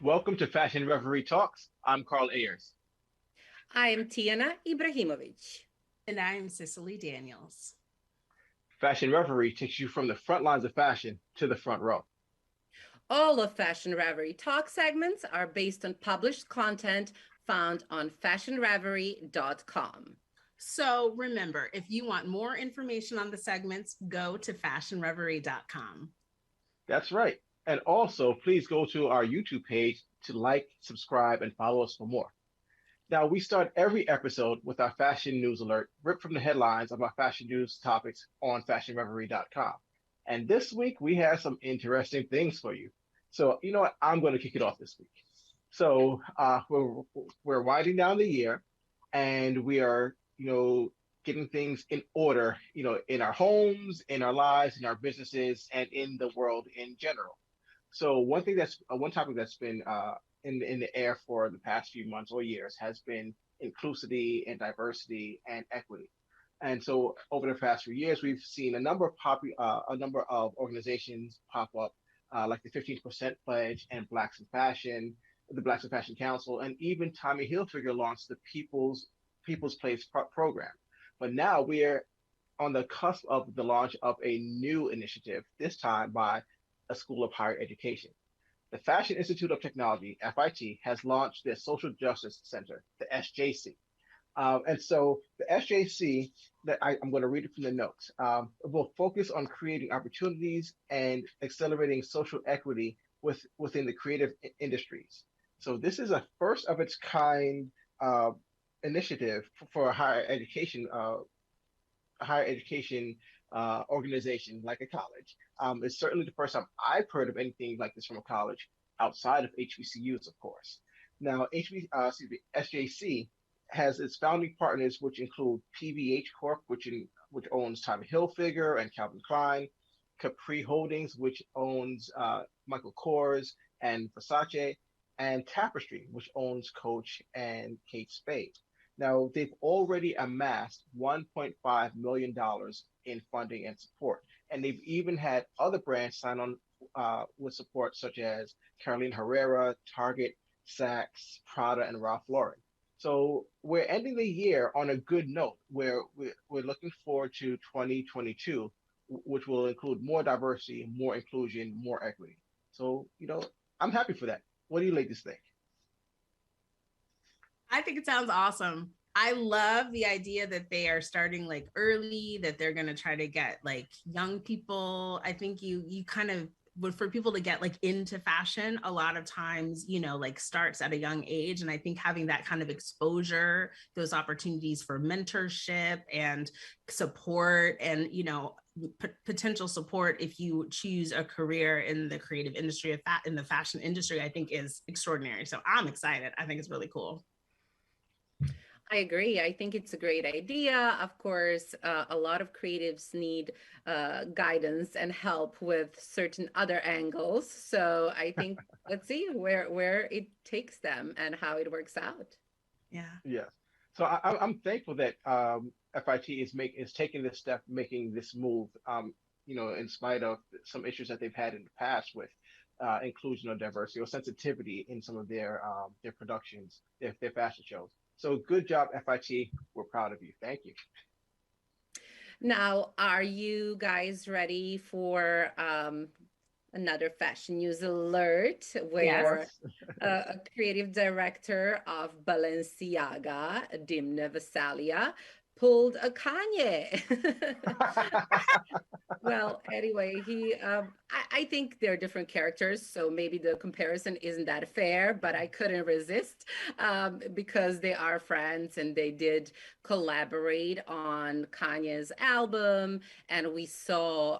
Welcome to Fashion Reverie Talks. I'm Carl Ayers. I am Tiana Ibrahimovic. And I'm Cicely Daniels. Fashion Reverie takes you from the front lines of fashion to the front row. All of Fashion Reverie talk segments are based on published content found on fashionreverie.com. So remember, if you want more information on the segments, go to fashionreverie.com. That's right. And also, please go to our YouTube page to like, subscribe, and follow us for more. Now, we start every episode with our fashion news alert, ripped from the headlines of our fashion news topics on fashionreverie.com. And this week, we have some interesting things for you. So, you know what? I'm going to kick it off this week. So we're winding down the year, and we are getting things in order, in our homes, in our lives, in our businesses, and in the world in general. So one topic that's been in the air for the past few months or years has been inclusivity and diversity and equity. And so over the past few years, we've seen a number of organizations pop up, like the 15% Pledge and Blacks in Fashion, the Blacks in Fashion Council, and even Tommy Hilfiger launched the People's Place program. But now we're on the cusp of the launch of a new initiative, this time by a school of higher education. The Fashion Institute of Technology, FIT, has launched their Social Justice Center, the SJC. And so the SJC, I'm going to read it from the notes, will focus on creating opportunities and accelerating social equity within the creative industries. So this is a first of its kind initiative for higher education organization like a college. It's certainly the first time I've heard of anything like this from a college outside of HBCUs, of course. Now, SJC has its founding partners, which include PVH Corp, which owns Tommy Hilfiger and Calvin Klein, Capri Holdings, which owns Michael Kors and Versace, and Tapestry, which owns Coach and Kate Spade. Now, they've already amassed $1.5 million in funding and support. And they've even had other brands sign on with support, such as Carolina Herrera, Target, Saks, Prada, and Ralph Lauren. So we're ending the year on a good note where we're looking forward to 2022, which will include more diversity, more inclusion, more equity. So, I'm happy for that. What do you ladies think? I think it sounds awesome. I love the idea that they are starting like early, that they're going to try to get like young people. I think you kind of would, for people to get like into fashion a lot of times, like starts at a young age. And I think having that kind of exposure, those opportunities for mentorship and support and potential support if you choose a career in the creative industry, in the fashion industry, I think is extraordinary. So I'm excited. I think it's really cool. I agree. I think it's a great idea. Of course, a lot of creatives need guidance and help with certain other angles. So I think let's see where it takes them and how it works out. Yeah. Yes. So I'm thankful that FIT is taking this step, making this move. In spite of some issues that they've had in the past with inclusion or diversity or sensitivity in some of their productions, their fashion shows. So good job, FIT. We're proud of you. Thank you. Now, are you guys ready for another fashion news alert Yes. where Yes. a creative director of Balenciaga, Dimna Vasalia, pulled a Kanye? Well, anyway, I think they're different characters, so maybe the comparison isn't that fair, but I couldn't resist because they are friends and they did collaborate on Kanye's album. And we saw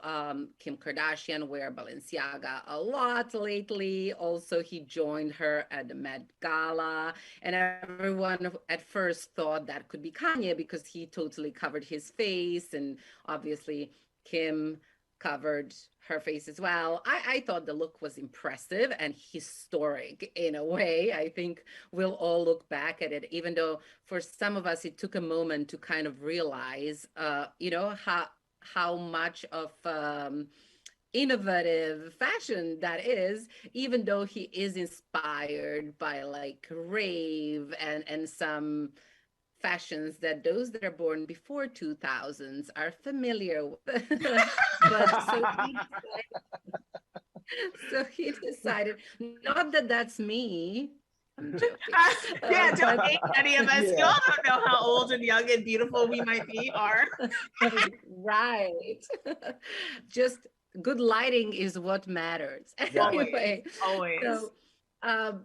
Kim Kardashian wear Balenciaga a lot lately. Also, he joined her at the Met Gala, and everyone at first thought that could be Kanye because he totally covered his face, and obviously Kim covered her face as well. I thought the look was impressive and historic in a way. I think we'll all look back at it, even though for some of us it took a moment to kind of realize, how much of innovative fashion that is, even though he is inspired by like rave and some fashions that those that are born before 2000s are familiar with. But so he decided, not that that's me, I'm joking, Yeah, don't but age any of us. You Yeah, all don't know how old and young and beautiful we might be are. right. Just good lighting is what matters. yeah. Always, Anyway, always. so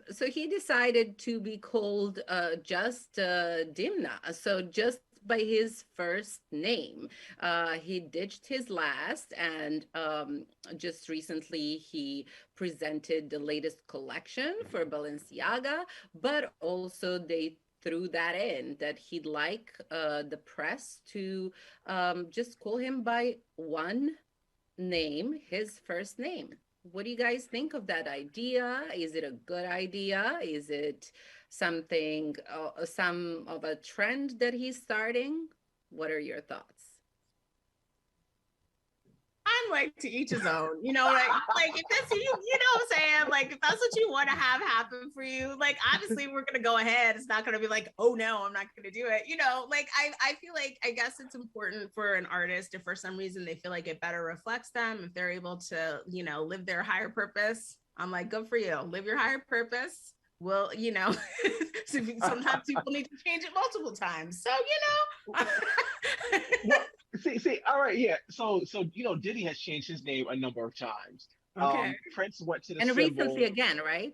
so he decided to be called just Dimna. So just by his first name. He ditched his last, and just recently he presented the latest collection for Balenciaga, but also they threw that in that he'd like the press to just call him by one name, his first name. What do you guys think of that idea? Is it a good idea? Is it something, some of a trend that he's starting? What are your thoughts? I'm like to each his own. You know, like if that's you know what I'm saying? Like if that's what you want to have happen for you, like obviously we're gonna go ahead. It's not gonna be like, oh no, I'm not gonna do it. You know, like I feel like I guess it's important for an artist if for some reason they feel like it better reflects them, if they're able to, you know, live their higher purpose. I'm like, good for you. Live your higher purpose. Well, you know, sometimes people need to change it multiple times. So, you know. Well, all right, yeah. So Diddy has changed his name a number of times. Okay. Prince went to the And recently symbol. again, right?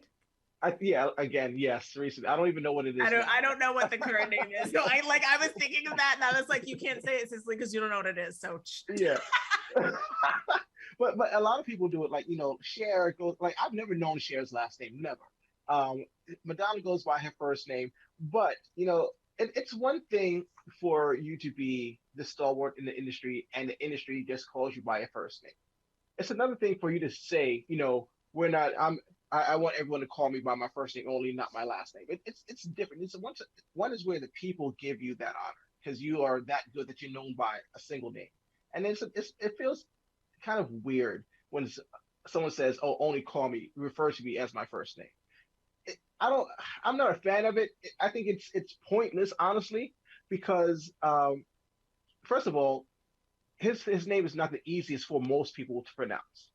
Yeah, again, yes, recently. I don't even know what it is I now. don't know what the current name is. So I was thinking of that and I was like, you can't say it Cicely because you don't know what it is. So Yeah. But a lot of people do it, like Cher goes, like I've never known Cher's last name, never. um Madonna goes by her first name, but it's one thing for you to be the stalwart in the industry and the industry just calls you by your first name. It's another thing for you to say, we're not I want everyone to call me by my first name only, not my last name. It's different. One is where the people give you that honor because you are that good that you're known by a single name, and then it feels kind of weird when someone says, "Oh, only call me," refers to me as my first name. I don't. I'm not a fan of it. I think it's pointless, honestly, because first of all, his name is not the easiest for most people to pronounce.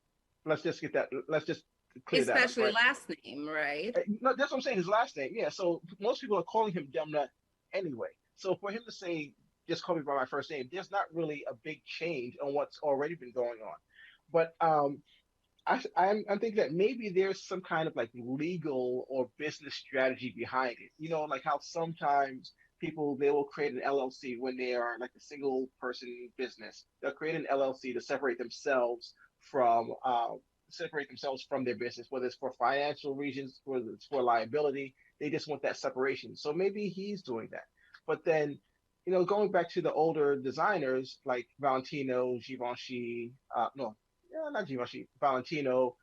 Let's just get that. Let's just clear that up, Especially right? last name, right? No, that's what I'm saying. His last name, yeah. So most people are calling him Demna anyway. So for him to say, "Just call me by my first name," there's not really a big change on what's already been going on. But I'm thinking that maybe there's some kind of like legal or business strategy behind it. Like how sometimes people they will create an LLC when they are like a single person business. They'll create an LLC to separate themselves from their business, whether it's for financial reasons, whether it's for liability. They just want that separation. So maybe he's doing that. But then, going back to the older designers like Valentino, Givenchy, no, yeah, not Givenchy, Valentino,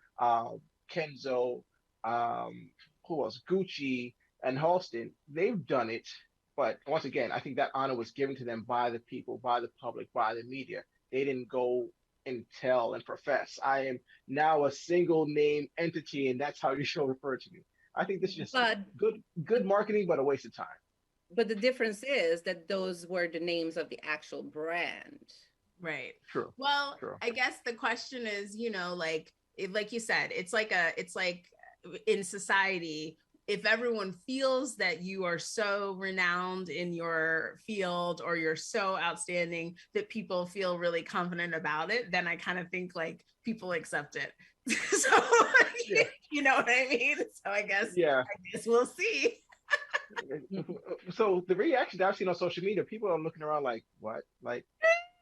Kenzo, um, who else? Gucci and Halston. They've done it, but once again, I think that honor was given to them by the people, by the public, by the media. They didn't go and tell and profess, "I am now a single name entity, and that's how you shall refer to me." I think this is just But good marketing, but a waste of time. but the difference is that those were the names of the actual brand. right. True, Well, true. I guess the question is, you know, like you said, it's like in society, if everyone feels that you are so renowned in your field or you're so outstanding that people feel really confident about it, then I kind of think like people accept it. So Yeah, you know what I mean? So yeah. I guess we'll see. So the reaction I've seen on social media, people are looking around like, "What? Like,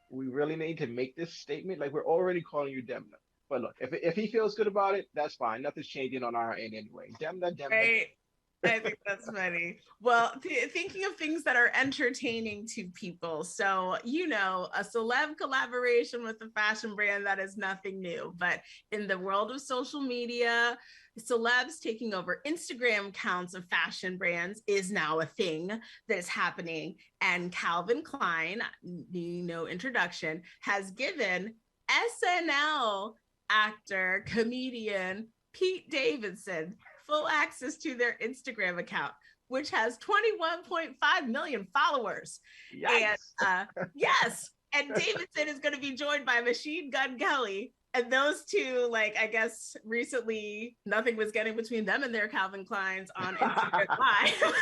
we really need to make this statement? Like, we're already calling you Demna." But look, if he feels good about it, that's fine. Nothing's changing on our end anyway. Demna, Demna, Right. Demna. I think that's funny. Well, thinking of things that are entertaining to people. So, you know, a celeb collaboration with a fashion brand, that is nothing new. But in the world of social media, celebs taking over Instagram accounts of fashion brands is now a thing that is happening. And Calvin Klein, needing no introduction, has given SNL actor, comedian Pete Davidson full access to their Instagram account, which has 21.5 million followers. And Yikes. yes, and Davidson is going to be joined by Machine Gun Kelly. And those two, like, I guess recently nothing was getting between them and their Calvin Kleins on Instagram Live.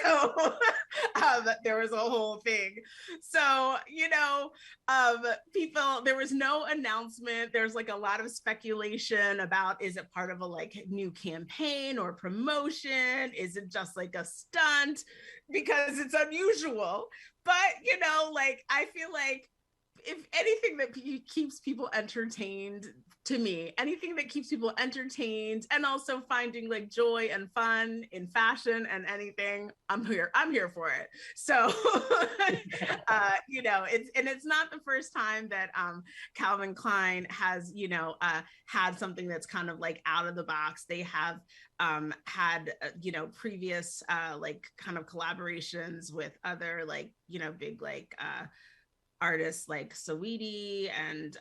So there was a whole thing. So, people, there was no announcement. There's like a lot of speculation about, is it part of a like new campaign or promotion? Is it just like a stunt? Because it's unusual. But, like, I feel like if anything that keeps people entertained, to me, anything that keeps people entertained and also finding like joy and fun in fashion and anything, I'm here for it. So it's not the first time that Calvin Klein has had something that's kind of like out of the box. They have had previous like kind of collaborations with other like big like artists like Saweetie and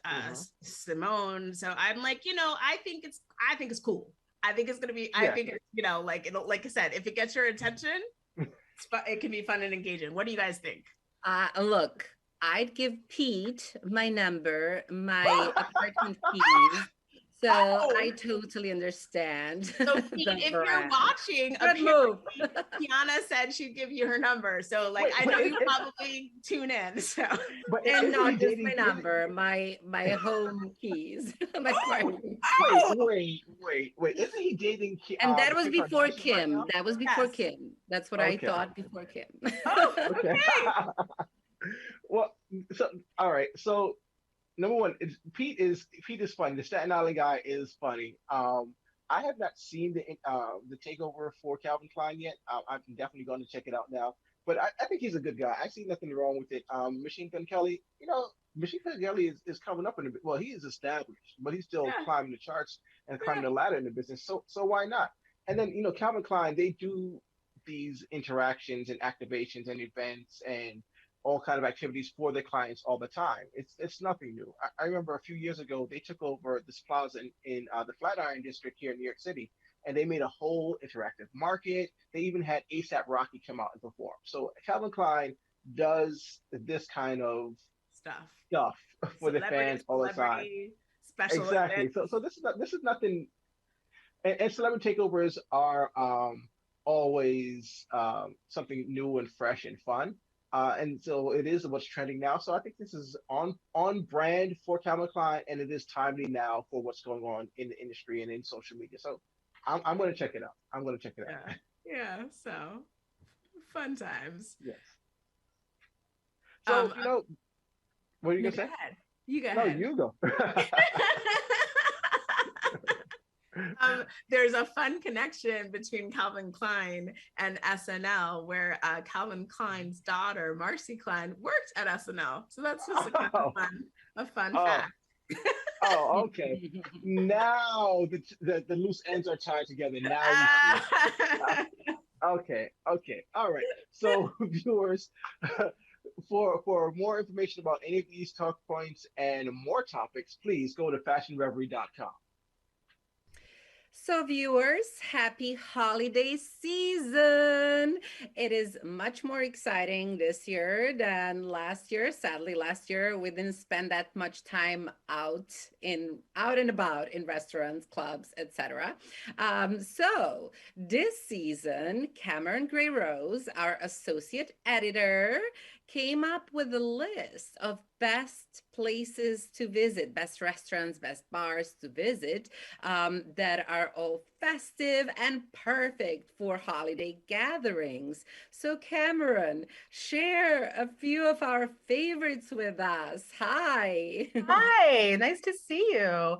Simone. So I'm like, I think it's cool. I think it's gonna be. I think like like I said, if it gets your attention, it can be fun and engaging. What do you guys think? Look, I'd give Pete my number, my apartment keys. So I totally understand. So Pete, if you're watching, good move. Tiana said she'd give you her number. So like, I know you probably tune in. So, but and not just my number, my home keys, my apartment. Wait! Isn't he dating? And that was before Kim. Right, that was before Kim. That's what I thought before Kim. Oh, okay. Well, so all right, so. Number one, Pete is funny. The Staten Island guy is funny. I have not seen the takeover for Calvin Klein yet. I'm definitely going to check it out now. But I think he's a good guy. I see nothing wrong with it. Machine Gun Kelly, Machine Gun Kelly is coming up in a bit. Well, he is established, but he's still climbing the charts and climbing the ladder in the business. So why not? And then Calvin Klein, they do these interactions and activations and events and all kind of activities for their clients all the time. It's nothing new. I remember a few years ago they took over this plaza in the Flatiron District here in New York City, and they made a whole interactive market. They even had ASAP Rocky come out and perform. So Calvin Klein does this kind of stuff for the fans all the time. Special exactly. So this is nothing. And celebrity takeovers are always something new and fresh and fun. And so it is what's trending now. So I think this is on brand for Calvin Klein, and it is timely now for what's going on in the industry and in social media. So I'm going to check it out. I'm going to check it out. Yeah. So fun times. Yes. So what are you going to say? You go ahead. No, you go. There's a fun connection between Calvin Klein and SNL, where Calvin Klein's daughter, Marcy Klein, worked at SNL. So that's just a fun fact. Oh, okay. Now the loose ends are tied together. Now you see. Okay. All right. So viewers, for more information about any of these talk points and more topics, please go to fashionreverie.com. So viewers, happy holiday season. It is much more exciting this year than last year. Sadly, last year we didn't spend that much time out and about in restaurants, clubs, etc. So this season, Cameron Gray Rose, our associate editor, came up with a list of best places to visit, best restaurants, best bars to visit that are all festive and perfect for holiday gatherings. So Cameron, share a few of our favorites with us. Hi. Hi, nice to see you.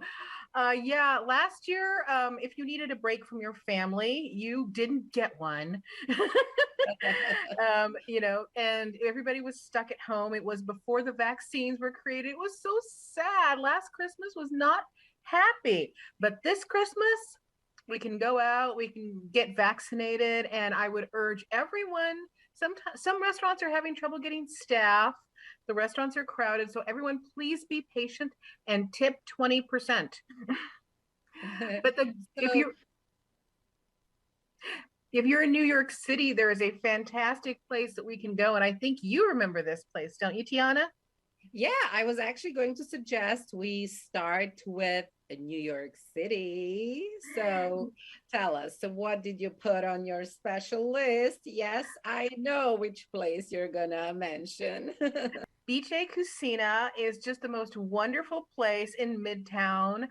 Yeah, last year, if you needed a break from your family, you didn't get one. And everybody was stuck at home. It was before the vaccines were created. It was so sad. Last Christmas was not happy. But this Christmas, We can go out, we can get vaccinated, and I would urge everyone. Some restaurants are having trouble getting staff. The restaurants are crowded, so everyone, please be patient and tip 20%. But the if So, you're in New York City, there is a fantastic place that we can go, and I think you remember this place, don't you, Tiana? yeah, I was actually going to suggest we start with New York City. So tell us, so what did you put on your special list? Yes, I know which place you're gonna mention. Biche Cucina is just the most wonderful place in Midtown.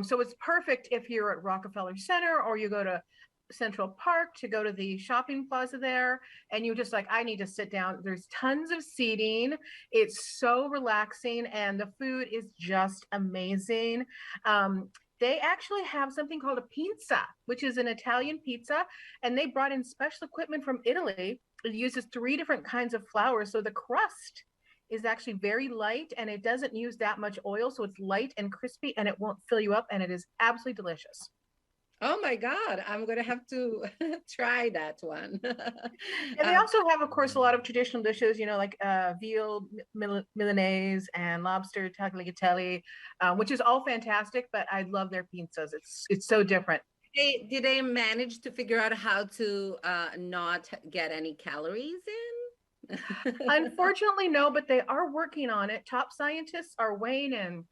So it's perfect if you're at Rockefeller Center or you go to Central Park to go to the shopping plaza there and you're just like, I need to sit down. There's tons of seating. It's so relaxing and the food is just amazing. They actually have something called a pizza, which is an Italian pizza, and they brought in special equipment from Italy. It uses three different kinds of flour, so the crust is actually very light and it doesn't use that much oil. So it's light and crispy and it won't fill you up and it is absolutely delicious. Oh my God, I'm gonna have to try that one. And they also have, of course, a lot of traditional dishes, like veal Milanese and lobster tagliatelle, which is all fantastic. But I love their pizzas. It's so different. Did they manage to figure out how to not get any calories in? Unfortunately, no, but they are working on it. Top scientists are weighing in.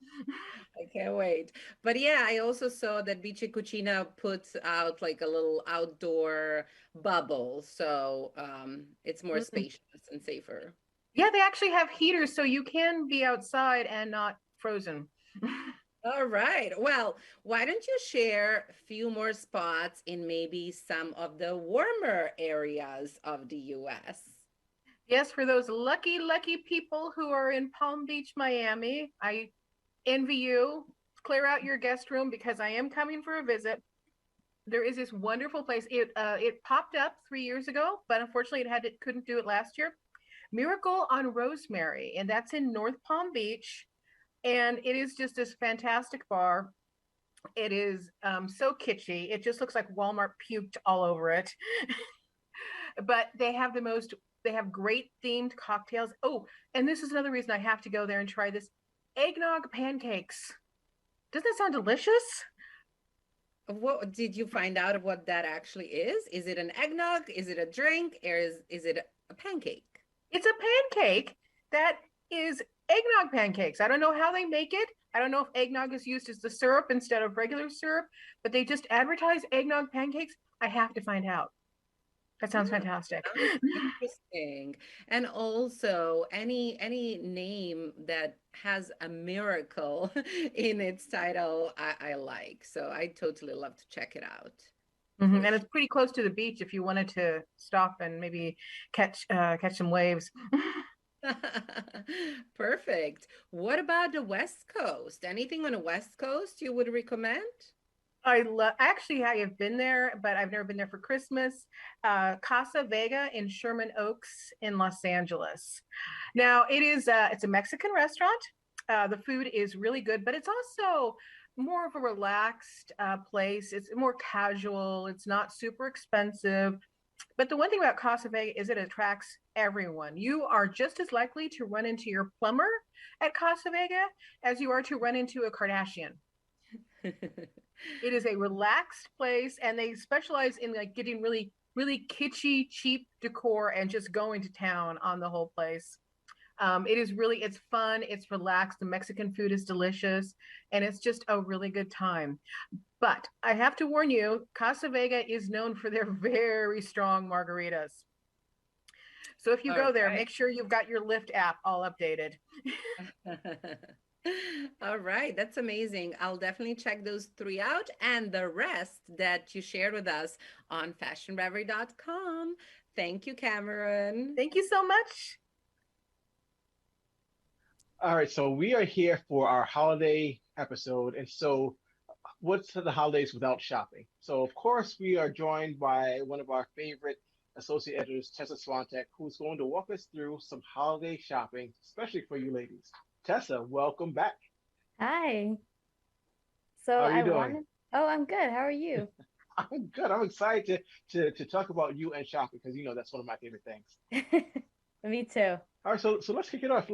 I can't wait. But yeah, I also saw that Vice Cucina puts out like a little outdoor bubble. So it's more Mm. spacious and safer. Yeah, they actually have heaters, so you can be outside and not frozen. All right. Well, why don't you share a few more spots in maybe some of the warmer areas of the US? Yes, for those lucky people who are in Palm Beach, Miami, I envy you. Clear out your guest room because I am coming for a visit. There is this wonderful place. It popped up 3 years ago, but unfortunately it couldn't do it last year. Miracle on Rosemary, and that's in North Palm Beach. And it is just this fantastic bar. It is so kitschy. It just looks like Walmart puked all over it. But they have great themed cocktails. Oh, and this is another reason I have to go there and try this eggnog pancakes. Doesn't that sound delicious? What did you find out what that actually is? Is it an eggnog? Is it a drink? Or is it a pancake? It's a pancake that is eggnog pancakes. I don't know how they make it. I don't know if eggnog is used as the syrup instead of regular syrup, but they just advertise eggnog pancakes. I have to find out. That sounds Hmm, fantastic. sounds interesting. And also any name that has a miracle in its title, I like. So I totally love to check it out for And sure. it's pretty close to the beach if you wanted to stop and maybe catch some waves. Perfect. What about the West Coast? Anything on the West Coast you would recommend? Actually, I have been there, but I've never been there for Christmas. Casa Vega in Sherman Oaks in Los Angeles. Now it's a Mexican restaurant. The food is really good, but it's also more of a relaxed place. It's more casual. It's not super expensive. But the one thing about Casa Vega is it attracts everyone. You are just as likely to run into your plumber at Casa Vega as you are to run into a Kardashian. It is a relaxed place, and they specialize in like getting really kitschy, cheap decor and just going to town on the whole place. It's fun, it's relaxed. The Mexican food is delicious, and it's just a really good time. But I have to warn you, Casa Vega is known for their very strong margaritas. So if you All go there, right. make sure you've got your Lyft app all updated. All right, that's amazing. I'll definitely check those three out and the rest that you shared with us on fashionreverie.com. Thank you, Cameron. Thank you so much. All right, so we are here for our holiday episode. And so, what's the holidays without shopping? So, of course, we are joined by one of our favorite associate editors, Tessa Swantek, who's going to walk us through some holiday shopping, especially for you ladies. Tessa, welcome back. Hi. So How are you I doing? wanted, oh, I'm good. How are you? I'm good. I'm excited to talk about you and shopping because that's one of my favorite things. Me too. All right, so let's kick it off.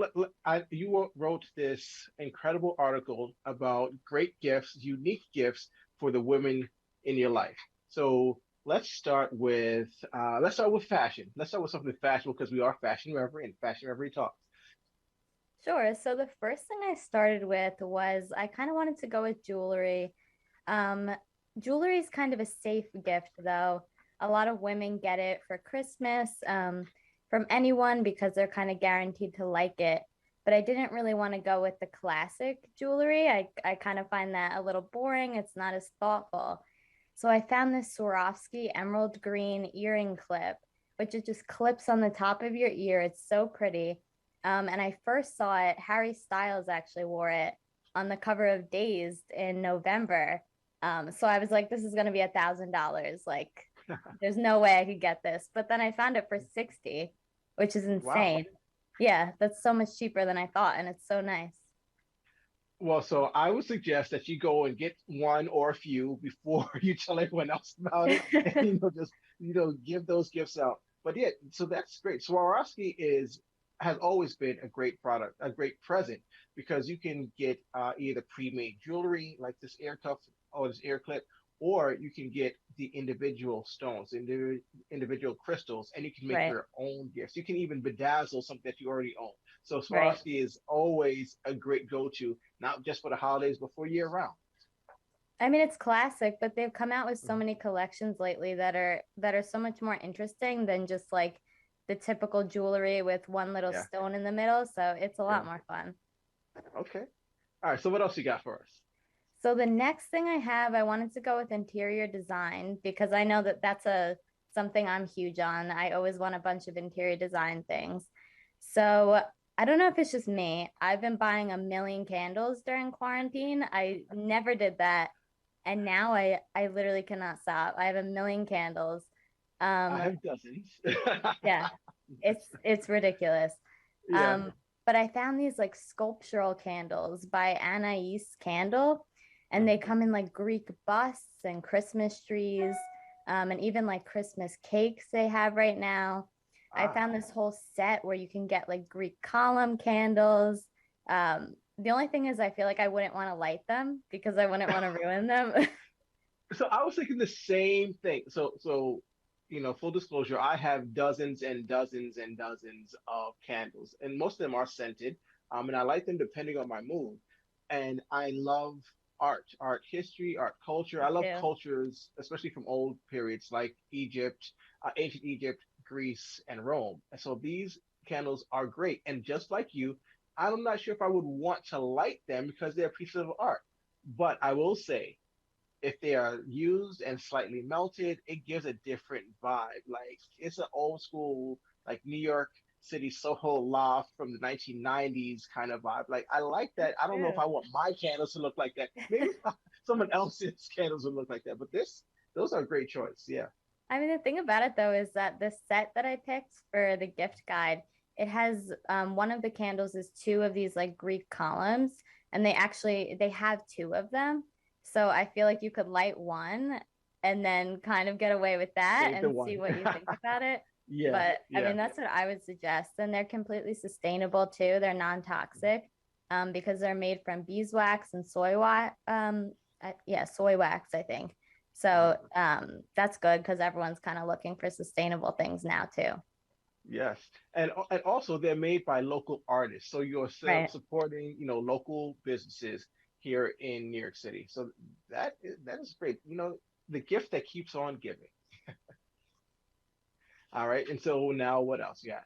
You wrote this incredible article about great gifts, unique gifts for the women in your life. So let's start with fashion. Let's start with something fashionable because we are fashion reverie and fashion reverie talks. Sure. So the first thing I started with was I kind of wanted to go with jewelry. Um, Jewelry is kind of a safe gift, though. A lot of women get it for Christmas, from anyone because they're kind of guaranteed to like it. But I didn't really want to go with the classic jewelry. I kind of find that a little boring. It's not as thoughtful. So I found this Swarovski emerald green earring clip, which it just clips on the top of your ear. It's so pretty. And I first saw it, Harry Styles actually wore it on the cover of Dazed in November. So I was like, this is going to be $1,000. Like, there's no way I could get this. But then I found it for 60, which is Wow. insane. Yeah, that's so much cheaper than I thought. And it's so nice. Well, so I would suggest that you go and get one or a few before you tell everyone else about it, and just give those gifts out. But yeah, so that's great. Swarovski is has always been a great product, a great present because you can get either pre-made jewelry like this ear cuff or this ear clip, or you can get the individual stones, individual crystals, and you can make Right, your own gifts. You can even bedazzle something that you already own. So right. Swarovski is always a great go-to, not just for the holidays, but for year round. I mean, it's classic, but they've come out with so Mhm. many collections lately that are so much more interesting than just like the typical jewelry with one little Yeah, stone in the middle. So it's a yeah. lot more fun. Okay. All right. So what else you got for us? So the next thing I have, I wanted to go with interior design because I know that that's a something I'm huge on. I always want a bunch of interior design things. So I don't know if it's just me. I've been buying a million candles during quarantine. I never did that. And now I literally cannot stop. I have a million candles. I Um, have dozens. yeah, it's ridiculous. Yeah. Um, but I found these like sculptural candles by Anais Candle, and they Mhm. come in like Greek busts and Christmas trees, and even like Christmas cakes they have right now. I Ah. found this whole set where you can get like Greek column candles. The only thing is, I feel like I wouldn't want to light them because I wouldn't want to ruin them. So I was thinking the same thing. Full disclosure, I have dozens and dozens and dozens of candles, and most of them are scented. And I light them depending on my mood. And I love art history, art culture. Me I love too. cultures, especially from old periods like Egypt, ancient Egypt, Greece, and Rome. And so these candles are great. And just like you, I'm not sure if I would want to light them because they're pieces of art. But I will say if they are used and slightly melted, it gives a different vibe. Like it's an old school, like New York City Soho loft from the 1990s kind of vibe. Like I like that. I don't know if True. I want my candles to look like that. Maybe someone else's candles would look like that. But those are a great choice. Yeah. I mean, the thing about it though is that the set that I picked for the gift guide, it has one of the candles is two of these like Greek columns, and they have two of them. So I feel like you could light one and then kind of get away with that Save the and see one. what you think about it. Yeah. But I Yeah. mean, that's what I would suggest. And they're completely sustainable too. They're non-toxic because they're made from beeswax and soy wax. Yeah, soy wax, I think. So Mhm. that's good because everyone's kind of looking for sustainable things now too. Yes, and also they're made by local artists, so you're Right. supporting local businesses here in New York City. So that is great. The gift that keeps on giving. All right, and so now what else? Yeah.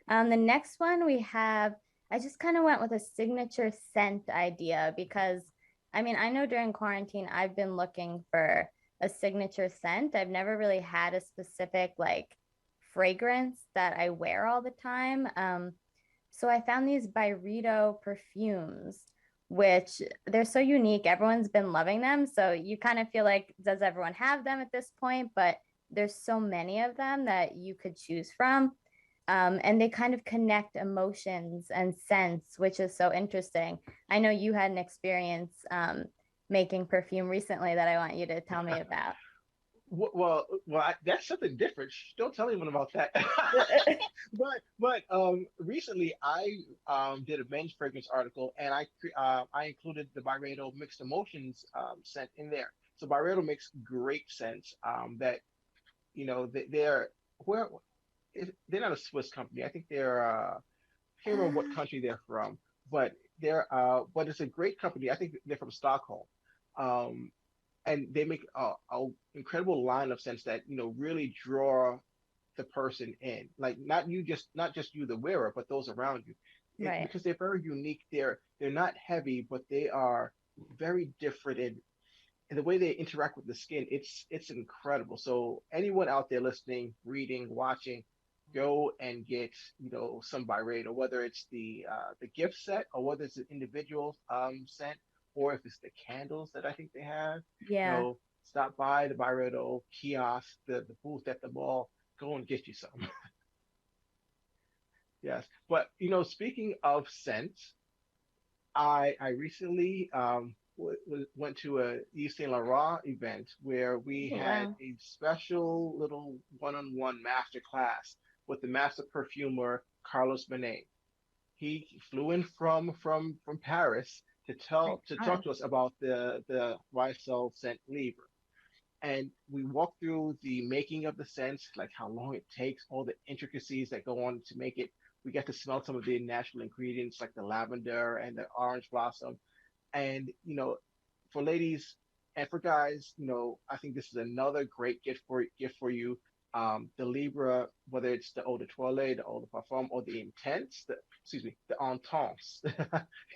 The next one we have, I just kind of went with a signature scent idea because I mean, I know during quarantine I've been looking for a signature scent. I've never really had a specific like fragrance that I wear all the time. So I found these Byredo perfumes, which they're so unique. Everyone's been loving them. So you kind of feel like, does everyone have them at this point? But there's so many of them that you could choose from. And they kind of connect emotions and scents, which is so interesting. I know you had an experience making perfume recently that I want you to tell me about. That's something different. Shh, don't tell anyone about that. But recently I did a men's fragrance article, and I included the Byredo mixed emotions scent in there. So Byredo makes great scents. That they're where they're not a Swiss company. I think they're I can't remember what country they're from, but but it's a great company. I think they're from Stockholm. Um, and they make a incredible line of scents that really draw the person in, like not just you the wearer, but those around you, Right. because they're very unique. They're not heavy, but they are very different in the way they interact with the skin. It's incredible. So anyone out there listening, reading, watching, go and get some Byredo, or whether it's the gift set, or whether it's an individual scent, or if it's the candles that I think they have. you Yeah. know Stop by the Byredo kiosk, the booth at the mall. Go and get you some. Yes, but speaking of scents, I recently went to a Yves Saint Laurent event where we Oh, had wow. a special little one-on-one master class with the master perfumer Carlos Benet. He flew in from Paris My to talk God. to us about the YSL scent Libre. And we walked through the making of the scents, like how long it takes, all the intricacies that go on to make it. We get to smell some of the natural ingredients like the lavender and the orange blossom. And for ladies and for guys, I think this is another great gift for you. The Libra, whether it's the Eau de Toilette, the Eau de Parfum, or the Intense, excuse me, the Intense.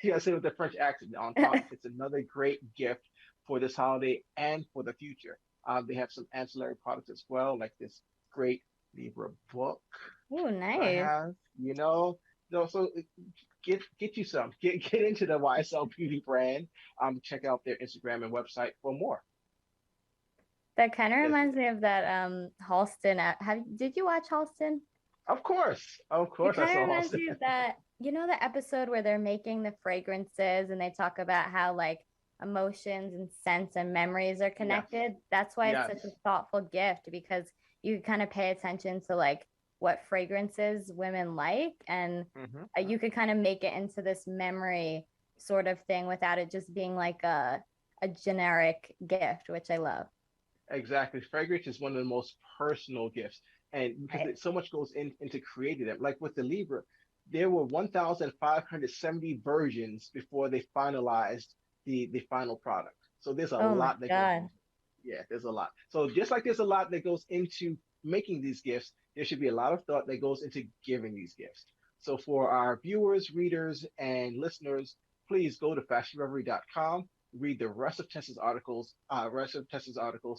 You gotta say it with the French accent, the Intense. It's another great gift for this holiday and for the future. They have some ancillary products as well, like this great Libra book Oh, that I nice. have. So get you some. Get into the YSL Beauty brand. Check out their Instagram and website for more. That kind of Yes, reminds me of that Halston. Did you watch Halston? of It course, I kind of saw reminds Austin. me of that, the episode where they're making the fragrances and they talk about how like emotions and scents and memories are Yes, connected. That's why it's yes. such a thoughtful gift because you kind of pay attention to like what fragrances women like and Hmm. you could kind of make it into this memory sort of thing without it just being like a generic gift, which I love. Exactly. Fragrance is one of the most personal gifts, and because Right. so much goes into creating them. Like with the Libra, there were 1,570 versions before they finalized the final product. So there's a Oh my lot that goes God. into. Yeah, there's a lot. So just like there's a lot that goes into making these gifts, there should be a lot of thought that goes into giving these gifts. So for our viewers, readers, and listeners, please go to fashionreverie.com, read the rest of Tessa's articles,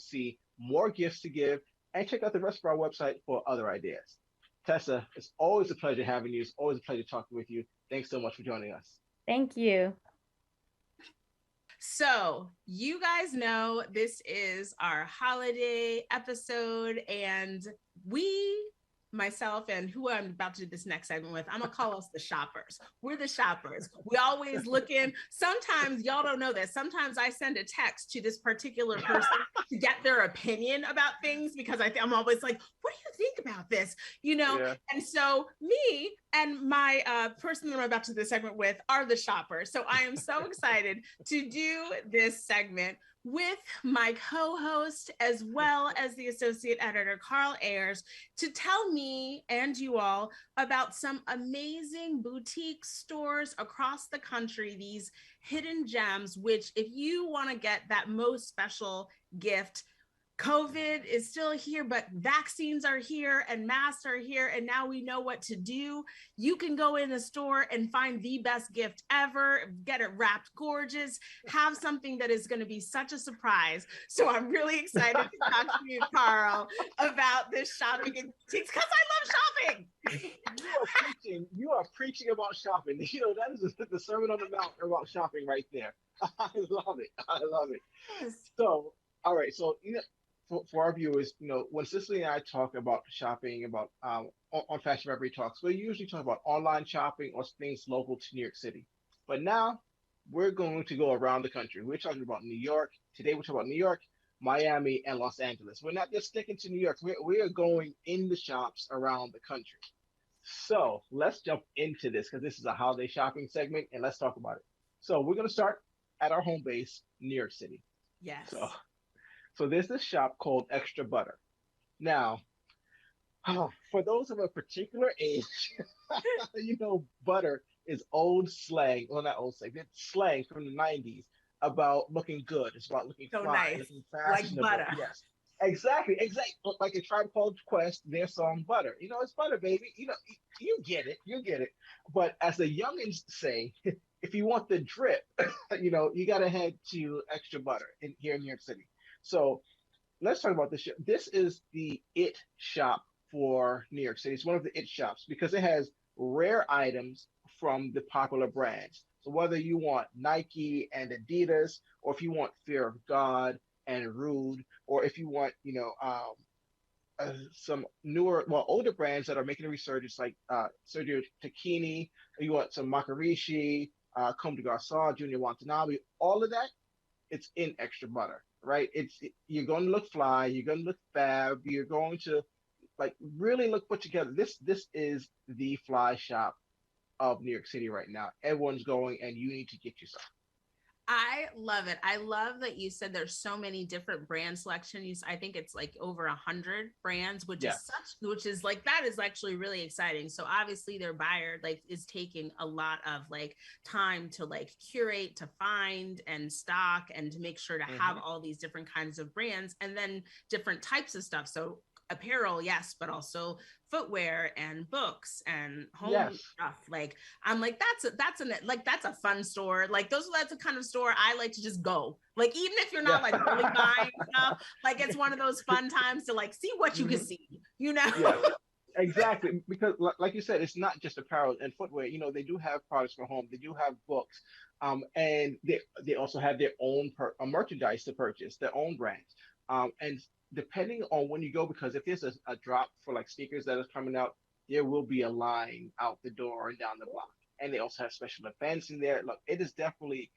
see more gifts to give, and check out the rest of our website for other ideas. Tessa, it's always a pleasure having you. It's always a pleasure talking with you. Thanks so much for joining us. Thank you. So, you guys know this is our holiday episode, and we, myself, and who I'm about to do this next segment with, I'm gonna call us the shoppers. We're the shoppers. We always looking. Sometimes y'all don't know this. Sometimes I send a text to this particular person to get their opinion about things because I'm always like, what do you think about this? Yeah. And so me and my person that I'm about to do this segment with are the shoppers. So I am so excited to do this segment with my co-host as well as the associate editor Carl Ayers to tell me and you all about some amazing boutique stores across the country, these hidden gems, which if you want to get that most special gift, COVID is still here, but vaccines are here and masks are here. And now we know what to do. You can go in the store and find the best gift ever, get it wrapped gorgeous, have something that is going to be such a surprise. So I'm really excited to talk to you, Carl, about this shopping and boutiques because I love shopping. You are preaching about shopping. That is the Sermon on the Mount about shopping right there. I love it. I love it. Yes. So, all right. So, for our viewers, when Cicely and I talk about shopping, about on Fashion Reverie Talks, we usually talk about online shopping or things local to New York City. But now we're going to go around the country. We're talking about New York. Today we're talking about New York, Miami, and Los Angeles. We're not just sticking to New York. We're going in the shops around the country. So let's jump into this because this is a holiday shopping segment, and let's talk about it. So we're going to start at our home base, New York City. So, Yes. so there's this shop called Extra Butter. Now, for those of a particular age, butter is old slang. Well, not old slang. It's slang from the '90s about looking good. It's about looking So fly, nice. looking Like fashionable. butter. Yes, exactly, exactly. Like a Tribe Called Quest, their song "Butter." It's butter, baby. You get it, you get it. But as the youngins say, if you want the drip, you got to head to Extra Butter here in New York City. So let's talk about this shop. This is the it shop for New York City. It's one of the it shops because it has rare items from the popular brands. So whether you want Nike and Adidas, or if you want Fear of God and Rude, or if you want, some newer, well, older brands that are making a resurgence, like Sergio Tacchini, or you want some Macarishi, Comme des Garçons, Junior Watanabe, all of that it's in Extra Butter, right? You're going to look fly, you're going to look fab, you're going to like really look put together. This is the fly shop of New York City right now. Everyone's going, and you need to get you some. I love it. I love that you said there's so many different brand selections. I think it's like over 100 brands, Yes. which is like, that is actually really exciting. So obviously their buyer like is taking a lot of like time to like curate, to find and stock, and to make sure to have Mm-hmm. all these different kinds of brands, and then different types of stuff. So apparel, yes, but also footwear and books and home Yes. stuff. Like, I'm like, that's a fun store. Like, that's a kind of store I like to just go. Like, even if you're Yeah. not like really buying stuff, like it's one of those fun times to like see what you can Mhm. see, you know? Yes. Exactly, because like you said, it's not just apparel and footwear. They do have products for home. They do have books, and they also have their own merchandise to purchase, their own brands. And depending on when you go, because if there's a drop for like sneakers that is coming out, there will be a line out the door and down the block. And they also have special events in there. Look, it is definitely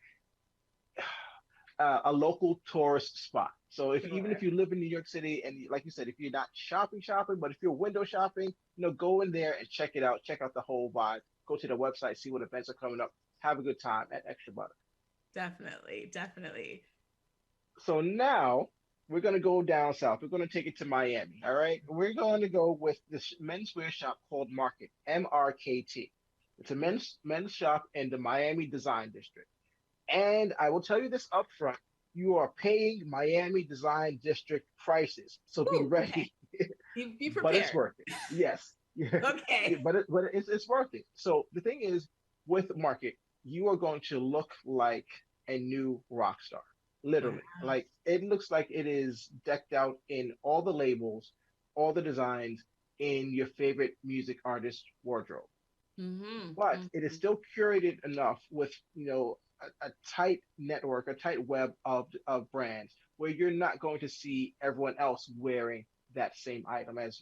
a local tourist spot. So if even if Sure. you live in New York City and like you said, if you're not shopping, but if you're window shopping, go in there and check it out. Check out the whole vibe. Go to the website, see what events are coming up. Have a good time at Extra Butter. Definitely, definitely. So now we're gonna go down south. We're gonna take it to Miami. All right. We're going to go with this menswear shop called Market, MRKT. It's a men's shop in the Miami Design District. And I will tell you this up front, you are paying Miami Design District prices. So be Ooh, okay. ready, Be but it's prepared. worth it. Yes. Yeah. Okay. But it's worth it. So the thing is, with Market, you are going to look like a new rock star. Wow. Literally. Like it looks like it is decked out in all the labels, all the designs in your favorite music artist wardrobe, Mm-hmm. but it is Mm-hmm. still curated enough with a tight network, a tight web of brands where you're not going to see everyone else wearing that same item as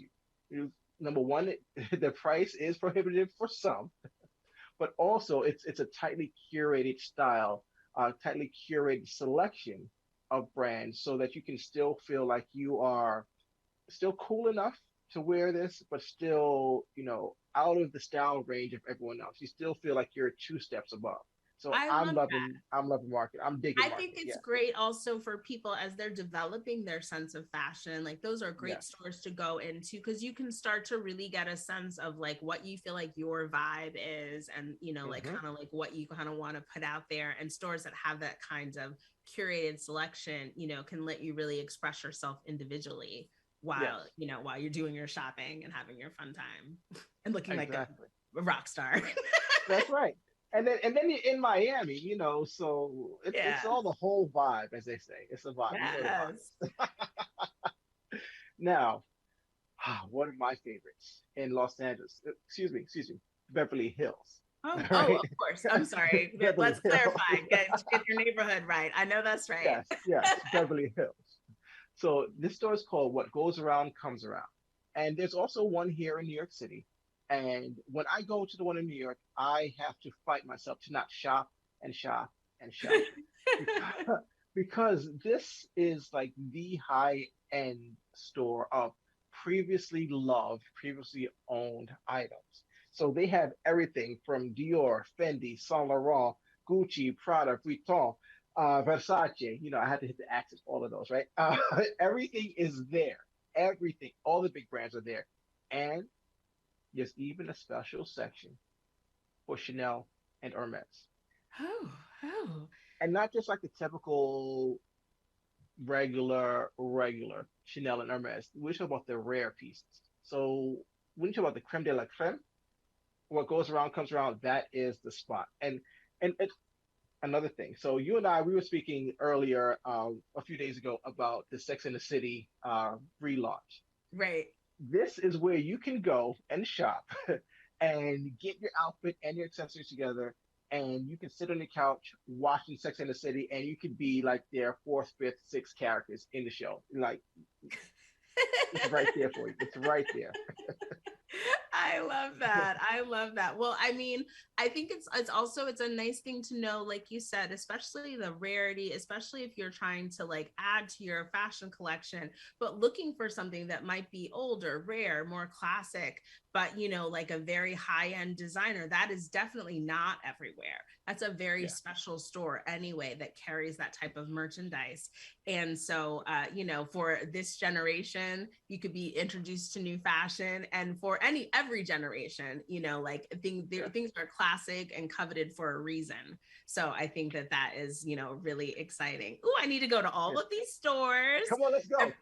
you. Number one, the price is prohibitive for some, but also it's a tightly curated style, tightly curated selection of brands so that you can still feel like you are still cool enough to wear this, but still, out of the style range of everyone else. You still feel like you're two steps above. So I I'm love loving, I'm loving Market. I'm digging I think Market. it's Yes, great also for people as they're developing their sense of fashion. Like, those are great yes. stores to go into because you can start to really get a sense of like what you feel like your vibe is, and like Hmm. kind of like what you kind of want to put out there. And stores that have that kind of curated selection, can let you really express yourself individually while Yes, while you're doing your shopping and having your fun time and looking like exactly. a rock star. That's right. And then you're in Miami, so it's Yeah. all the whole vibe, as they say. It's a vibe. You know the Yes. vibe. Now, one of my favorites in Los Angeles, excuse me, Beverly Hills. Oh, All oh, right. of course. I'm sorry. Beverly Let's Hills. clarify. Get your neighborhood right. I know that's right. Yes, yes, Beverly Hills. So this store is called What Goes Around Comes Around. And there's also one here in New York City. And when I go to the one in New York, I have to fight myself to not shop and shop and shop because, because this is like the high end store of previously loved, previously owned items. So they have everything from Dior, Fendi, Saint Laurent, Gucci, Prada, Vuitton, Versace. You know, I had to hit the accent, all of those, right? Everything is there. Everything, all the big brands are there. And there's even a special section for Chanel and Hermes. Oh, oh. And not just like the typical regular Chanel and Hermes. We talk about the rare pieces. So when you talk about the creme de la creme, what goes around comes around. That is the spot. And it's another thing. So you and I, we were speaking earlier a few days ago about the Sex and the City relaunch. Right. This is where you can go and shop and get your outfit and your accessories together. And you can sit on the couch watching Sex and the City, and you could be like their fourth, fifth, sixth characters in the show. Like it's right there for you. It's right there. I love that. I love that. Well, I mean, I think it's also it's a nice thing to know, like you said, especially the rarity, especially if you're trying to like add to your fashion collection, but looking for something that might be older, rare, more classic, but like a very high-end designer. That is definitely not everywhere. That's a very Yeah. special store anyway that carries that type of merchandise. And so, for this generation, you could be introduced to new fashion, and for every generation, like Yeah. things are classic and coveted for a reason. So I think that is, really exciting. Oh, I need to go to all Yeah. of these stores. Come on, let's go.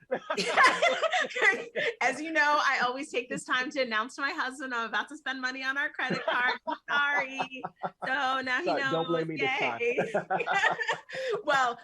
As you know, I always take this time to announce to my husband I'm about to spend money on our credit card. Sorry. So now he Sorry, don't knows. blame me this time. Yay. Well,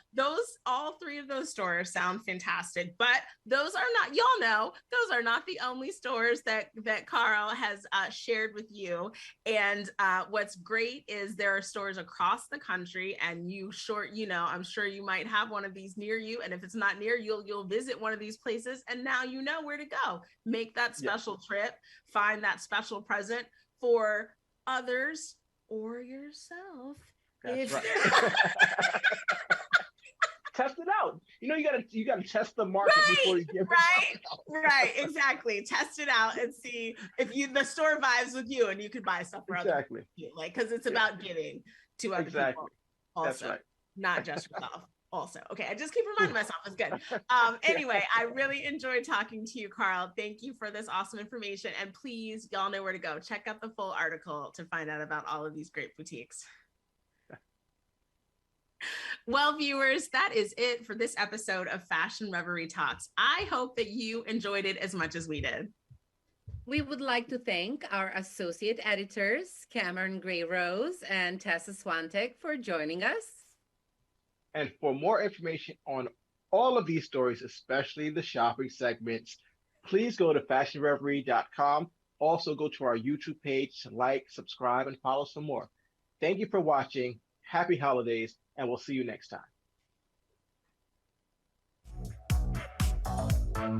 all three of those stores sound fantastic, but those are not, y'all know, those are not the only stores that Carl has shared with you. And what's great is there are stores across the country, and I'm sure you might have one of these near you. And if it's not near you, you'll visit one of these places, and now you know where to go. Make that Yeah. special trip, find that special present for others or yourself. That's right. Test it out. You gotta test the market before you give Right, it out. right, exactly. Test it out and see if the store vibes with you, and you could buy stuff for Exactly. other people, like, because it's Yeah. about giving to other Exactly. people also, That's right. not just yourself. Also, okay, I just keep reminding myself it's good. Anyway, I really enjoyed talking to you, Carl. Thank you for this awesome information, and please, y'all know where to go. Check out the full article to find out about all of these great boutiques. Well, viewers, that is it for this episode of Fashion Reverie Talks. I hope that you enjoyed it as much as we did. We would like to thank our associate editors, Cameron Gray Rose and Tessa Swantek, for joining us. And for more information on all of these stories, especially the shopping segments, please go to fashionreverie.com. Also, go to our YouTube page to like, subscribe, and follow some more. Thank you for watching. Happy holidays, and we'll see you next time.